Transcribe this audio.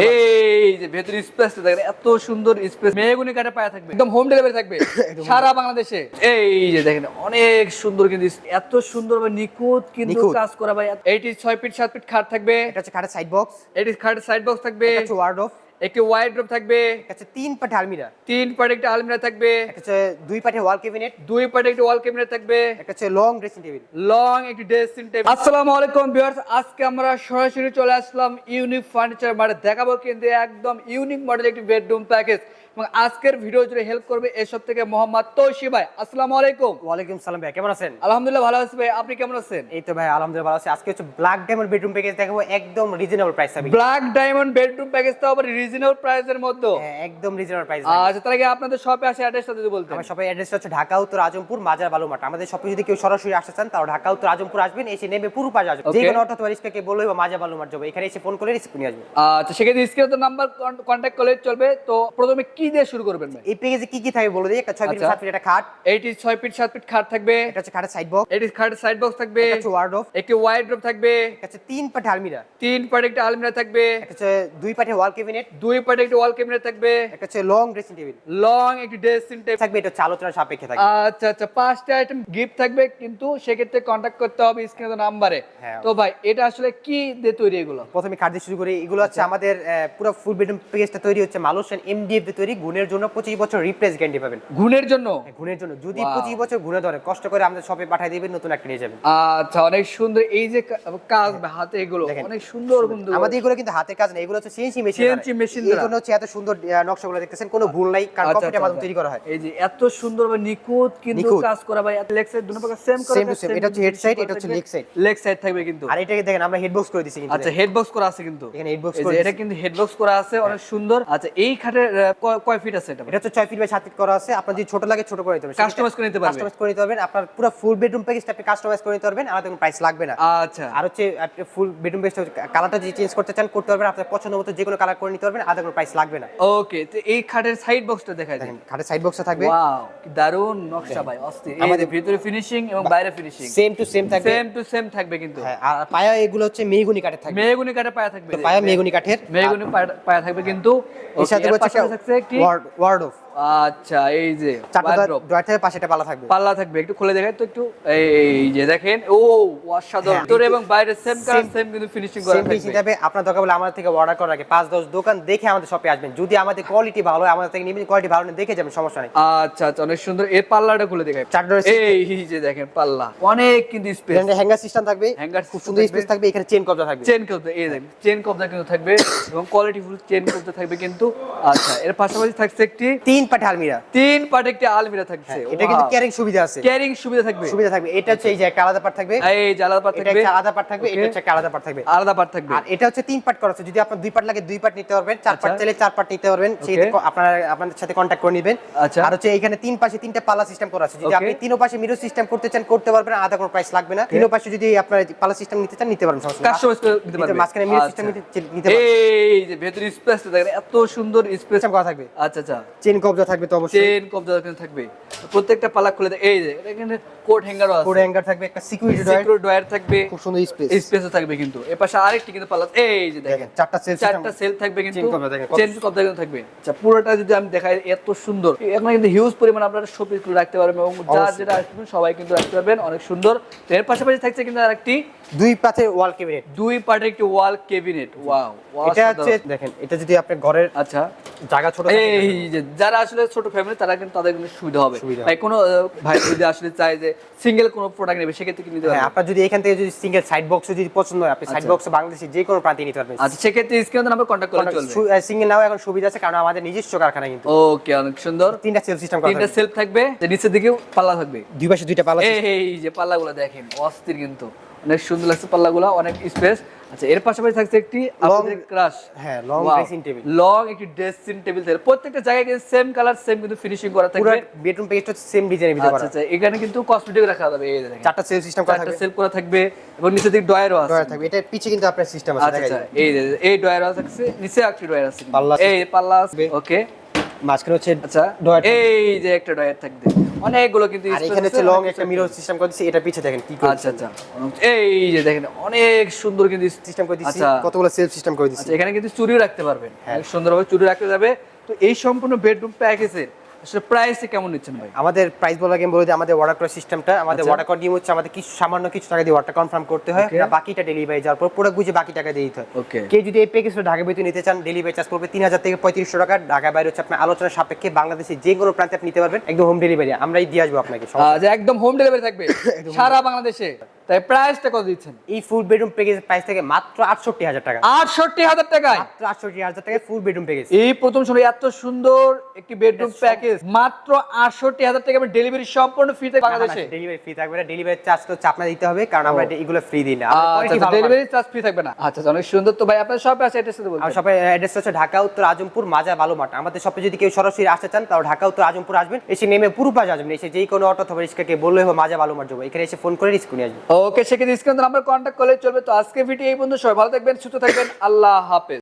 এই যে ভেতরে স্পেসটা দেখেন, এত সুন্দর স্পেস। মেহগনি কাঠে পায়া থাকবে, একদম হোম ডেলিভারি থাকবে সারা বাংলাদেশে। এই যে দেখেন অনেক সুন্দর, কিন্তু এত সুন্দর ভাবে নিখুঁত কিন্তু কাজ করা ভাই। এইটি 6 ফিট 7 ফিট খাট থাকবে। এটা হচ্ছে খাটের সাইড বক্স। এটি খাটের সাইড বক্স থাকবে। এটা হচ্ছে ওয়ার্ডরোব। একটি ওয়াইড্রোব থাকবে। এটা হচ্ছে 3 পাটে আলমিরা। 3 পার্ট একটা আলমিরা থাকবে। এটা হচ্ছে 2 পাটে ওয়াল ক্যাবিনেট। 2 পার্ট একটা ওয়াল ক্যাবিনেট থাকবে। এটা হচ্ছে লং ড্রেসিং টেবিল। লং একটি ড্রেসিং টেবিল। আসসালামু আলাইকুম ভিউয়ার্স, আজকে আমরা সরাসরি চলে আসলাম ইউনিক ফার্নিচার মার্টে। দেখাবো কিন্তু একদম ইউনিক মডেল একটি বেডরুম প্যাকেজ, এবং আজকের ভিডিও জুড়ে হেল্প করবে এসব থেকে মোহাম্মদ তৌসিফ ভাই। আসসালামু আলাইকুম। ওয়ালাইকুম সালাম ভাই, কেমন আছেন? আলহামদুলিল্লাহ ভালো আছি ভাই, আপনি কেমন আছেন? এই তো ভাই আলহামদুলিল্লাহ ভালো আছি। আজকে হচ্ছে ব্ল্যাক ডায়মন্ড বেডরুম প্যাকেজ দেখাবো, একদম রিজনেবল প্রাইস থাকবে। ব্ল্যাক ডায়মন্ড বেডরুম প্যাকেজ তো আবার রিজনেবল প্রাইসের মধ্যে। হ্যাঁ, একদম রিজনেবল প্রাইস। আচ্ছা, তার আগে আপনাদের শপে আসে অ্যাড্রেসটা যদি বলতেন। আমার শপের অ্যাড্রেস হচ্ছে ঢাকা উত্তর আজমপুর মাজার বালুমাঠ। আমাদের শপে যদি কেউ সরাসরি আসতে চান তাহলে ঢাকা উত্তর আজমপুর আসবেন, এসে নেমে পুরো পাশে আসবেন। যে কোনো অটো অথবা রিক্সাকে বললেই বা মাজার বালুমাঠ যাবে, এখানে এসে ফোন করে রিসিভ নিয়ে আসবেন। আচ্ছা, সেক্ষেত্রে স্ক্রিনে তো নাম্বার কন্ট্যাক্ট করলে চলবে। তো প্রথমে কি দিয়ে শুরু করবেন ভাই? এই প্যাকেজে কি কি থাকবে বলে দিই। একটা 6 ফিট 7 ফিট একটা খাট। এইটি 6 ফিট 7 ফিট খাট থাকবে। এটা হচ্ছে খাটের সাইড বক্স। এটি খাটের সাইড বক্স থাকবে। এটা হচ্ছে ওয়ার্ডরোব। একটি ওয়াইড্রোব থাকবে। এটা হচ্ছে 3 পাটে আলমিরা। 3 পার্ট একটা আলমিরা থাকবে। এটা হচ্ছে 2 পাটে ওয়াল ক্যাবিনেট। 2 পার্ট একটা ওয়াল ক্যাবিনেট থাকবে। এটা হচ্ছে লং ড্রেসিং টেবিল। লং একটি ড্রেসিং টেবিল থাকবে। এটা হচ্ছে আলোচনার সাপেক্ষে থাকবে। আচ্ছা আচ্ছা, 5টা আইটেম গিফট থাকবে, কিন্তু সেক্ষেত্রে কন্ট্যাক্ট করতে হবে স্ক্রিনে নাম্বারে। হ্যাঁ। তো ভাই এটা আসলে কি দিয়ে তৈরি এগুলো? প্রথমে খাট দিয়ে শুরু করি। এগুলো হচ্ছে আমাদের পুরো ফুল বেডরুম প্যাকেজটা তৈরি হচ্ছে মালয়েশিয়ান এমডিএফ দিয়ে তৈরি। গুণের জন্য 25 বছর রিপ্লেস গ্যারান্টি পাবেন। গুণের জন্য? গুণের জন্য যদি Wow. 25 বছর গুণে ধরে কষ্ট করে আমাদের শপে পাঠিয়ে দিবেন, নতুন একটা নিয়ে যাবেন। আচ্ছা, অনেক সুন্দর। এই যে কাজ হাতে এগুলো দেখেন, অনেক সুন্দর, কিন্তু আমাদের এগুলো কিন্তু হাতের কাজ না, এগুলো হচ্ছে সিএনসি মেশিন। CNC মেশিন দ্বারা। এই জন্য হচ্ছে এত সুন্দর নকশাগুলো দেখতেছেন, কোনো ভুল নাই, কারণ আচ্ছা, কম্পিউটার আচ্ছা, মাধ্যমে তৈরি করা হয়। এই যে এত সুন্দর বা নিখুঁত কিন্তু নিখুঁত। কাজ করা ভাই। লেগ সাইড দুটো পাকা সেম করা Same to same। এটা হচ্ছে হেড সাইড, এটা হচ্ছে লেগ সাইড। লেগ সাইড থাকবে কিন্তু। আর এটাকে দেখেন আমরা হেড বক্স করে দিয়েছি কিন্তু। আচ্ছা, হেড বক্স করা আছে কিন্তু। এখানে হেড বক্স এই করে যে এটা দিয়েছি। কিন্তু হেড বক্স করা আছে, অনেক সুন্দর। আচ্ছা, এই খাটের কয় ফিট আছে এটা? এটা হচ্ছে 6 ফিট বাই 7 ফিট করা আছে। আপনার যদি ছোট লাগে ছোট করে নিতে পারবেন, কাস্টমাইজ করে নিতে পারবেন। কাস্টমাইজ করে নিতে পারবেন। আপনার পুরো ফুল বেডরুম প্যাকেজটা আপনি কাস্টমাইজ করে নিতে পারবেন, আলাদা কোনো প্রাইস লাগবে না। আচ্ছা, আর হচ্ছে আপনি ফুল বেডরুম প্যাকেজটা কালারটা যদি চেঞ্জ করতে চান করতে পারবেন, আপনার পছন্দ মতো যে কোনো কালার করে নিতে পারবেন, আলাদা কোনো প্রাইস লাগবে না। ওকে। তো এই খাটের সাইড বক্সটা দেখাই দেন। দেখেন খাটের সাইড বক্সটা থাকবে। ওয়াও, কি দারুণ নকশা ভাই, অস্থির। আমাদের ভিতরে ফিনিশিং এবং বাইরে ফিনিশিং সেম টু সেম থাকবে। সেম টু সেম থাকবে কিন্তু। হ্যাঁ, আর পায়া এগুলো হচ্ছে মেহগনি কাঠের থাকবে। মেহগনি কাঠে পায়া থাকবে। তো পায়া মেহগনি কাঠের। মেহগনি পায়া থাকবে কিন্তু। এর সাথে হচ্ছে কি ওয়ার্ডরোব। আচ্ছা, এই যে চারটা wardrobe, ডয়ার থেকে পাশে একটা পাল্লা থাকবে। পাল্লা থাকবে। একটু খুলে দেখাই তো একটু। এই যে দেখেন, ও অসাধারণ। হ্যাঁ, ভিতরে এবং বাইরে সেম কালার same- সেম কিন্তু ফিনিশিং করা সেম ফিনিশিং থাকবে। থাকবে। আপনার দরকার হলে আমাদের থেকে অর্ডার করার আগে 5-10 দোকান দেখে আমাদের শপে আসবেন। যদি আমাদের কোয়ালিটি ভালো হয় আমাদের থেকে নিবেন, কোয়ালিটি ভালো না দেখে যাবেন, সমস্যা নেই। আচ্ছা আচ্ছা, অনেক সুন্দর। এর পাল্লাটা খুলে দেখাই। 4 ডোরের এই যে দেখেন পাল্লা, অনেক কিন্তু স্পেস। হ্যাঙ্গার সিস্টেম থাকবে। হ্যাঙ্গার খুব সুন্দর স্পেস থাকবে। এখানে চেন কবজা থাকবে। চেন কবজা, এই দেখেন চেন কবজা কিন্তু থাকবে, এবং কোয়ালিটি ফুল চেন কবজা থাকবে কিন্তু। আচ্ছা, এর পাশাপাশি থাকছে একটি 3 পাটে আলমিরা। 3 পার্ট একটি আলমিরা থাকছে। এটা কিন্তু ক্যারিং সুবিধা আছে। ক্যারিং সুবিধা থাকবে। সুবিধা থাকবে। এটা হচ্ছে এই যে একটা আলাদা পার্ট থাকবে। এই জালাল পার্ট এটা থাকবে, একটা আলাদা পার্ট থাকবে। এটা হচ্ছে একটা আলাদা পার্ট থাকবে। আলাদা পার্ট থাকবে। আর এটা হচ্ছে 3 পার্ট করা আছে। যদি আপনার 2 পার্ট লাগে 2 পার্ট নিতে পারবেন, 4 পার্ট আচ্ছা। চাইলে 4 পার্ট নিতে পারবেন। সেই আপনারা আপনাদের সাথে কন্টাক্ট করে নেবেন। আচ্ছা। আর হচ্ছে এখানে 3 পাশে 3টা পাল্লা সিস্টেম করা আছে। যদি Okay. আপনি তিনও পাশে মিরর সিস্টেম করতে চান করতে পারবেন, আলাদা কোনো প্রাইস লাগবে না। তিনও পাশে যদি আপনারা পাল্লা সিস্টেম নিতে চান নিতে পারবেন, সমস্যা নেই। কাস্টমাইজ করে দিতে পারবে। মাঝখানে মিরর সিস্টেম নিতে পারবেন। এই যে ভেতরে স্পেসটা দেখেন, এত সুন্দর স্পেস সিস্টেম করা থাকবে। আচ্ছা আচ্ছা, চেন কবজা থাকবে তো অবশ্যই। চেন কবজা কিন্তু থাকবে। প্রত্যেকটা পাল্লা খুলে দেয়। এই যে এখানে কোট হ্যাঙ্গারও আছে। কোড হ্যাঙ্গার থাকবে, একটা সিকিউরিটি ডয়ার, সিকিউর ডয়ার থাকবে, খুব সুন্দর স্পেস। স্পেসও থাকবে কিন্তু। এর পাশে আরেকটি কিন্তু পাল্লা। এই যে দেখেন দেখেন চারটা সেল চারটা সেল থাকবে কিন্তু। চেন কবজা দেখেন। চেন কবজা কিন্তু থাকবে। আচ্ছা, পুরোটা যদি আমি দেখাই, এত সুন্দর। এখানে কিন্তু হিউজ পরিমাণ আপনারা শোপিস গুলো রাখতে পারবেন, এবং যার যেটা আসবেন সবাই কিন্তু রাখতে পারবেন, অনেক সুন্দর। তো এর পাশাপাশি থাকছে কিন্তু আরেকটি 2 পাশে ওয়াল ক্যাবিনেট। 2 পার্টের একটি ওয়াল ক্যাবিনেট। ওয়াও, এটা হচ্ছে দেখেন, এটা যদি আপনার ঘরের আচ্ছা জায়গা ছোট থাকে, এই যে যারা আসলে ছোট ফ্যামিলি তারা কিন্তু তাদের কিন্তু সুবিধা হবে। সুবিধা। ভাই কোনো ভাই যদি আসলে চায় যে সিঙ্গেল কোনো প্রোডাক্ট নেবে, সেক্ষেত্রে কি নিতে হ্যাঁ, পারবে? আপনার যদি এখান থেকে যদি সিঙ্গেল সাইড বক্স যদি পছন্দ হয়, আপনি সাইড আচ্ছা। বক্স বাংলাদেশে যে কোনো প্রান্তে নিতে পারবেন। আচ্ছা, সেক্ষেত্রে স্ক্রিনে নাম্বার কন্ট্যাক্ট করলে চলবে। সিঙ্গেল নাও এখন সুবিধা আছে, কারণ আমাদের নিজস্ব কারখানা কিন্তু। ওকে, অনেক সুন্দর। 3টা সেল সিস্টেম করা তিনটা থাকবে। সেলফ থাকবে, যে নিচের দিকেও পাল্লা থাকবে। 2 পাশে 2টা পাল্লা। এই যে পাল্লাগুলো দেখেন, অস্থির কিন্তু, অনেক সুন্দর লাগছে পাল্লাগুলো, অনেক স্পেস। আচ্ছা, এর পাশাপাশি থাকছে একটি আপনাদের ক্রাশ। হ্যাঁ, লং ড্রেসিং টেবিল। লং একটি ড্রেসিং টেবিল থাকবে। প্রত্যেকটা জায়গায় কিন্তু সেম কালার সেম কিন্তু ফিনিশিং করা পুরো থাকবে। বেডরুম পেজটা সেম ডিজাইনের ভিতরে আচ্ছা করা। আচ্ছা, এখানে কিন্তু কসমেটিক রাখা যাবে। এই দেখেন 4টা সেল সিস্টেম করা চারটা থাকবে। সেল করা থাকবে, এবং নিচে দিকে ডয়ারও আছে। ডয়ার থাকবে। এটা পিছে কিন্তু আপনার সিস্টেম আছে, আচ্ছা দেখা আচ্ছা, যায়। এই যে এই ডয়ার আছে, নিচে একটি ডয়ার আছে, পাল্লা এই পাল্লা আছে। ওকে, মাঝখানে হচ্ছে আচ্ছা ডয়ার। এই যে একটা ডয়ার থাকবে, অনেকগুলো কিন্তু আর space এখানে আছে, হচ্ছে লং অনেক একটা কিছু। মিরর সিস্টেম করে দিচ্ছি, এটা পিছে দেখেন কি করে আচ্ছা আচ্ছা, এই যে দেখেন অনেক সুন্দর কিন্তু সিস্টেম করে দিচ্ছি, আচ্ছা কতগুলো সেলফ সিস্টেম করে দিচ্ছি। আচ্ছা, এখানে কিন্তু চুরিও রাখতে পারবেন, সুন্দরভাবে চুরি রাখতে যাবে। তো এই সম্পূর্ণ বেডরুম প্যাকেজের আসলে প্রাইস কেমন নিচ্ছেন ভাই? আমাদের প্রাইস বলা গেম বলে দিই, আমাদের অর্ডার করার সিস্টেমটা, আমাদের আচ্ছা। অর্ডার করার নিয়ম হচ্ছে আমাদের কিছু সামান্য কিছু টাকা দিয়ে অর্ডার কনফার্ম করতে হয়, Okay. না বাকিটা ডেলিভারি যাওয়ার পর পুরো বুঝে বাকি টাকা দিয়ে দিতে হয়। Okay. কেউ যদি এই প্যাকেজটা ঢাকা ভিতরে নিতে চান, ডেলিভারি চার্জ পড়বে 3000 থেকে 3500 টাকা। ঢাকা বাইরে হচ্ছে আপনার আলোচনা সাপেক্ষে বাংলাদেশে যে কোনো প্রান্তে আপনি নিতে পারবেন, একদম হোম ডেলিভারি আমরাই দিয়ে আসবো আপনাকে। যে একদম হোম ডেলিভারি থাকবে সারা বাংলাদেশে, তাই প্রাইসটা কত দিচ্ছেন? এই ফুল বেডরুম প্যাকেজের প্রাইস থেকে মাত্র 68000 টাকা, 68,000 টাকায় মাত্র 68000 টাকায় ফুল বেডরুম প্যাকেজ। এই প্রথম শুনে এত সুন্দর একটি বেডরুম প্যাকেজ মাত্র 68,000 টাকা, ডেলিভারি সম্পূর্ণ ফ্রি থেকে বাংলাদেশে। ডেলিভারি ফ্রি থাকবে না, ডেলিভারি চার্জ তো আপনার দিতে হবে, কারণ আমরা এগুলো ফ্রি দিই না। আচ্ছা, ডেলিভারি চার্জ ফ্রি থাকবে না। আচ্ছা, অনেক সুন্দর। তো ভাই আপনার শপে আছে অ্যাড্রেস বলুন। আমার শপের অ্যাড্রেস হচ্ছে ঢাকা উত্তর আজমপুর মাজার বালুমাঠ। আমাদের শপে যদি কেউ সরাসরি আসতে চান তাহলে ঢাকা উত্তর আজমপুর আসবেন, এসে নেমে পুরো পাশ আসবেন, এসে যেই কোনো অটো অথবা রিক্সাকে বললে হবে মাজার বালুমাঠ যাবো, এখানে এসে ফোন করে রিস্ক নিয়ে আসবেন। ওকে, সেক্ষেত্রে স্ক্রিন নাম্বার কন্ট্যাক্ট করলে চলবে। তো আজকে ভিডিও এই পর্যন্ত, সবাই ভালো থাকবেন, সুস্থ থাকবেন, আল্লাহ হাফেজ।